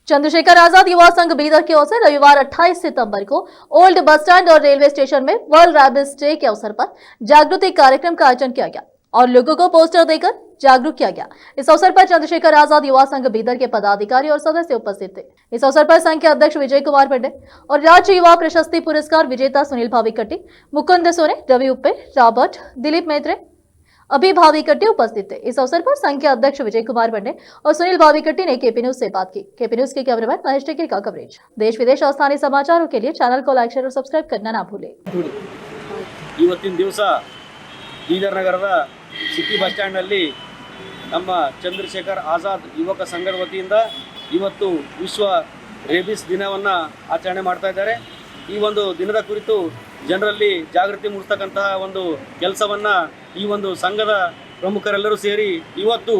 चंद्रशेखर आजाद युवा संघ बीदर की ओर से रविवार 28 सितंबर को ओल्ड बस स्टैंड और रेलवे स्टेशन में वर्ल्ड रैबिस डे के अवसर पर जागृति कार्यक्रम का आयोजन किया गया और लोगों को पोस्टर देकर जागरूक किया गया। इस अवसर पर चंद्रशेखर आजाद युवा संघ बीदर के पदाधिकारी और सदस्य उपस्थित थे। इस अवसर पर संघ के अध्यक्ष विजय कुमार पंडे और राज्य युवा प्रशस्ति पुरस्कार विजेता सुनील भाविकट्टी, मुकुंद सोने, रवि उप्पे, रॉबर्ट, दिलीप मैत्रे, अभी भाविकट्टी उपस्थित थे। इस अवसर पर संघ के अध्यक्ष विजय कुमार पंडे और सुनील भाविकट्टी ने केपी न्यूज से बात की। केपी न्यूज के कैमरामैन महेश टिक्की का कवरेज। देश विदेश और स्थानीय समाचारों के लिए चैनल को लाइक, शेयर और सब्सक्राइब करना ना भूलें। ಇವತ್ತಿನ ದಿವಸ ಬೀದರ್ ನಗರದ ಸಿಟಿ ಬಸ್ ಸ್ಟ್ಯಾಂಡ್ನಲ್ಲಿ ನಮ್ಮ ಚಂದ್ರಶೇಖರ್ ಆಜಾದ್ ಯುವಕ ಸಂಘದ ವತಿಯಿಂದ ಇವತ್ತು ವಿಶ್ವ ರೇಬಿಸ್ ದಿನವನ್ನು ಆಚರಣೆ ಮಾಡ್ತಾ ಇದ್ದಾರೆ। ಈ ಒಂದು ದಿನದ ಕುರಿತು ಜನರಲ್ಲಿ ಜಾಗೃತಿ ಮೂಡಿಸ್ತಕ್ಕಂತಹ ಒಂದು ಕೆಲಸವನ್ನು ಈ ಒಂದು ಸಂಘದ ಪ್ರಮುಖರೆಲ್ಲರೂ ಸೇರಿ ಇವತ್ತು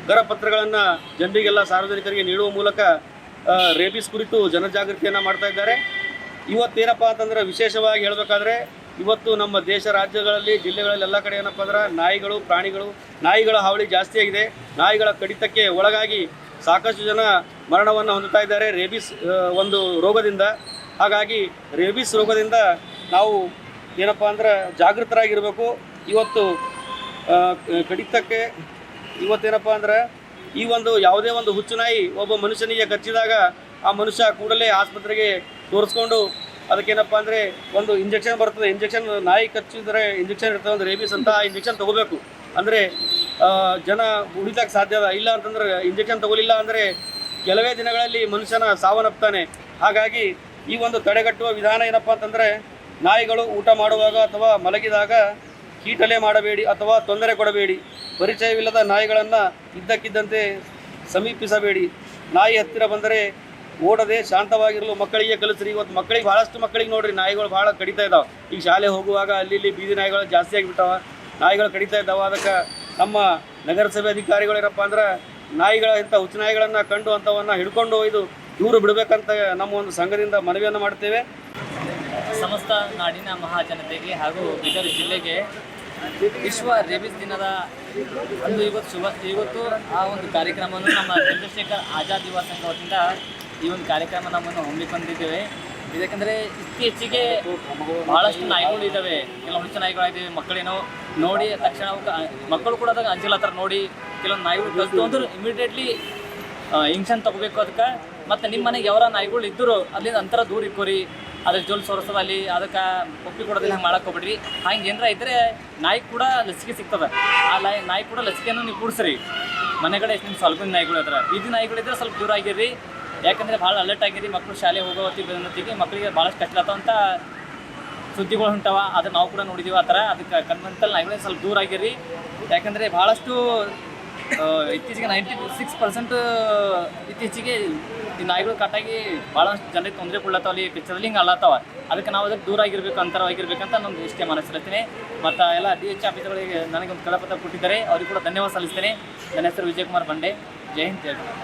ಕರಪತ್ರಗಳನ್ನು ಜನರಿಗೆಲ್ಲ ಸಾರ್ವಜನಿಕರಿಗೆ ನೀಡುವ ಮೂಲಕ ರೇಬಿಸ್ ಕುರಿತು ಜನಜಾಗೃತಿಯನ್ನು ಮಾಡ್ತಾ ಇದ್ದಾರೆ। ಇವತ್ತೇನಪ್ಪ ಅಂತಂದರೆ ವಿಶೇಷವಾಗಿ ಹೇಳಬೇಕಾದ್ರೆ ಇವತ್ತು ನಮ್ಮ ದೇಶ ರಾಜ್ಯಗಳಲ್ಲಿ ಜಿಲ್ಲೆಗಳಲ್ಲಿ ಎಲ್ಲ ಕಡೆ ಏನಪ್ಪ ಅಂದ್ರೆ ನಾಯಿಗಳು ಪ್ರಾಣಿಗಳು ನಾಯಿಗಳ ಹಾವಳಿ ಜಾಸ್ತಿ ಆಗಿದೆ। ನಾಯಿಗಳ ಕಡಿತಕ್ಕೆ ಒಳಗಾಗಿ ಸಾಕಷ್ಟು ಜನ ಮರಣವನ್ನು ಹೊಂದುತ್ತಾ ಇದ್ದಾರೆ ರೇಬಿಸ್ ಒಂದು ರೋಗದಿಂದ। ಹಾಗಾಗಿ ರೇಬಿಸ್ ರೋಗದಿಂದ ನಾವು ಏನಪ್ಪ ಅಂದ್ರೆ ಜಾಗೃತರಾಗಿರಬೇಕು। ಇವತ್ತು ಕಡಿತಕ್ಕೆ ಇವತ್ತೇನಪ್ಪ ಅಂದ್ರೆ ಈ ಒಂದು ಯಾವುದೇ ಒಂದು ಹುಚ್ಚು ನಾಯಿ ಒಬ್ಬ ಮನುಷ್ಯನಿಗೆ ಕಚ್ಚಿದಾಗ ಆ ಮನುಷ್ಯ ಕೂಡಲೇ ಆಸ್ಪತ್ರೆಗೆ ತೋರಿಸ್ಕೊಂಡು ಅದಕ್ಕೇನಪ್ಪ ಅಂದರೆ ಒಂದು ಇಂಜೆಕ್ಷನ್ ಬರ್ತದೆ। ಇಂಜೆಕ್ಷನ್ ನಾಯಿ ಕಚ್ಚಿದ್ರೆ ಇಂಜೆಕ್ಷನ್ ಇರ್ತದೆ, ಒಂದು ರೇಬಿಸ್ ಅಂತ ಆ ಇಂಜೆಕ್ಷನ್ ತೊಗೋಬೇಕು ಅಂದರೆ ಜನ ಉಳಿತಕ್ಕೆ ಸಾಧ್ಯ ಇಲ್ಲ ಅಂತಂದ್ರೆ ಇಂಜೆಕ್ಷನ್ ತಗೊಳ್ಳಿಲ್ಲ ಅಂದರೆ ಕೆಲವೇ ದಿನಗಳಲ್ಲಿ ಮನುಷ್ಯನ ಸಾವನ್ನಪ್ತಾನೆ। ಹಾಗಾಗಿ ಈ ಒಂದು ತಡೆಗಟ್ಟುವ ವಿಧಾನ ಏನಪ್ಪ ಅಂತಂದರೆ ನಾಯಿಗಳು ಊಟ ಮಾಡುವಾಗ ಅಥವಾ ಮಲಗಿದಾಗ ಕೀಟಲೆ ಮಾಡಬೇಡಿ ಅಥವಾ ತೊಂದರೆ ಕೊಡಬೇಡಿ। ಪರಿಚಯವಿಲ್ಲದ ನಾಯಿಗಳನ್ನು ಇದ್ದಕ್ಕಿದ್ದಂತೆ ಸಮೀಪಿಸಬೇಡಿ। ನಾಯಿ ಹತ್ತಿರ ಬಂದರೆ ಓಡದೆ ಶಾಂತವಾಗಿರಲು ಮಕ್ಕಳಿಗೆ ಕಲಿಸ್ರಿ। ಇವತ್ತು ಮಕ್ಕಳಿಗೆ ಭಾಳಷ್ಟು ಮಕ್ಕಳಿಗೆ ನೋಡ್ರಿ ನಾಯಿಗಳು ಭಾಳ ಕಡಿತಾ ಇದ್ದಾವೆ। ಈಗ ಶಾಲೆ ಹೋಗುವಾಗ ಅಲ್ಲಿ ಇಲ್ಲಿ ಬೀದಿ ನಾಯಿಗಳು ಜಾಸ್ತಿ ಆಗಿಬಿಟ್ಟಾವ, ನಾಯಿಗಳು ಕಡಿತಾ ಇದ್ದಾವೆ। ಅದಕ್ಕೆ ನಮ್ಮ ನಗರಸಭೆ ಅಧಿಕಾರಿಗಳು ಏನಪ್ಪ ಅಂದ್ರೆ ನಾಯಿಗಳ ಇಂಥ ಹುಚ್ಚು ನಾಯಿಗಳನ್ನು ಕಂಡು ಅಂಥವನ್ನು ಹಿಡ್ಕೊಂಡು ಒಯ್ದು ದೂರ ಬಿಡಬೇಕಂತ ನಮ್ಮ ಒಂದು ಸಂಘದಿಂದ ಮನವಿಯನ್ನು ಮಾಡ್ತೇವೆ। ಸಮಸ್ತ ನಾಡಿನ ಮಹಾಜನತೆಗೆ ಹಾಗೂ ಬೀದರ್ ಜಿಲ್ಲೆಗೆ ವಿಶ್ವ ರೇಬಿಸ್ ದಿನದ ಅಂದು ಇವತ್ತು ಆ ಒಂದು ಕಾರ್ಯಕ್ರಮವನ್ನು ನಮ್ಮ ಚಂದ್ರಶೇಖರ್ ಆಜಾದ್ ಯುವ ಸಂಘ ವತಿಯಿಂದ ಈ ಒಂದು ಕಾರ್ಯಕ್ರಮ ನಮ್ಮನ್ನು ಹಮ್ಮಿಕೊಂಡಿದ್ದೇವೆ। ಇದಕ್ಕೆಂದರೆ ಇತ್ತೀಚೆಗೆ ಭಾಳಷ್ಟು ನಾಯಿಗಳು ಇದ್ದಾವೆ, ಕೆಲವು ಹುಚ್ಚು ನಾಯಿಗಳಿದ್ದಾವೆ। ಮಕ್ಕಳೇನೋ ನೋಡಿ ತಕ್ಷಣ ಮಕ್ಕಳು ಕೂಡ ಅದಾಗ ಅಂಜಲತ್ತರ ನೋಡಿ ಕೆಲವೊಂದು ನಾಯಿಗಳು ಕಲಿತು ಅಂದ್ರೆ ಇಮಿಡಿಯೇಟ್ಲಿ ಇಂಜೆಕ್ಷನ್ ತೊಗೋಬೇಕು ಅದಕ್ಕೆ। ಮತ್ತು ನಿಮ್ಮ ಮನೆಗೆ ಯಾವ್ರ ನಾಯಿಗಳು ಇದ್ದರು ಅಲ್ಲಿಂದ ಅಂತರ ದೂರ ಇಕ್ಕೋರಿ, ಅದಕ್ಕೆ ಜೋಲ್ ಸೋರಿಸೋದಲ್ಲಿ ಅದಕ್ಕೆ ಒಪ್ಪಿ ಕೊಡೋದಿಲ್ಲ, ಹಂಗೆ ಮಾಡಕ್ಕೆ ಹೋಗ್ಬಿಡ್ರಿ। ಹಂಗೆ ಏನರ ಇದ್ದರೆ ನಾಯಿ ಕೂಡ ಲಸಿಕೆ ಸಿಗ್ತದೆ, ಆ ನಾಯಿ ಕೂಡ ಲಸಿಕೆಯನ್ನು ನೀವು ಕೂಡಿಸ್ರಿ ಮನೆಗಡೆ। ಎಷ್ಟು ನಿಮ್ಮ ಸ್ವಲ್ಪ ನಾಯಿಗಳು ಇದ್ರೆ ಬೀದಿ ನಾಯಿಗಳಿದ್ರೆ ಸ್ವಲ್ಪ ದೂರ ಆಗಿರ್ರಿ, ಯಾಕಂದರೆ ಭಾಳ ಅಲರ್ಟ್ ಆಗಿರಿ। ಮಕ್ಕಳು ಶಾಲೆ ಹೋಗೋ ಹೊತ್ತಿಗೆ ಮಕ್ಕಳಿಗೆ ಭಾಳಷ್ಟು ಕಷ್ಟ ಅಂತ ಸುದ್ದಿಗಳು ಹೊಂಟವ, ಅದನ್ನು ನಾವು ಕೂಡ ನೋಡಿದ್ದೀವಿ ಆ ಥರ। ಅದಕ್ಕೆ ಕನ್ವೆಂಟಲ್ ನಾಯಿಗಳಿಗೆ ಸ್ವಲ್ಪ ದೂರ ಆಗಿರ್ರಿ, ಯಾಕಂದರೆ ಭಾಳಷ್ಟು ಇತ್ತೀಚೆಗೆ 96% ಇತ್ತೀಚೆಗೆ ಈ ನಾಯಿಗಳು ಕಟ್ಟಾಗಿ ಭಾಳಷ್ಟು ಜನರಿಗೆ ತೊಂದರೆ ಕೊಡ್ಲತ್ತಾವ, ಅಲ್ಲಿ ಪಿಕ್ಚರಲ್ಲಿ ಹಿಂಗೆ ಅಲ್ಲತ್ತವ। ಅದಕ್ಕೆ ನಾವು ಅದಕ್ಕೆ ದೂರ ಆಗಿರ್ಬೇಕು, ಅಂತರವಾಗಿರ್ಬೇಕಂತ ನಮ್ದು ಇಷ್ಟೇ ಮನಸ್ಸಿರ್ತೀನಿ। ಮತ್ತು ಎಲ್ಲ DH ಆಫೀಸರ್ಗಳಿಗೆ ನನಗೆ ಒಂದು ಕಳಪತ್ರ ಕೊಟ್ಟಿದ್ದಾರೆ, ಅವ್ರಿಗೆ ಕೂಡ ಧನ್ಯವಾದ ಸಲ್ಲಿಸ್ತೇನೆ। ನನ್ನ ಹೆಸರು ವಿಜಯ್ ಕುಮಾರ್ ಬಂಡೆ। ಜೈ ಹಿಂದ್, ಜೈ ಭಾರತ್।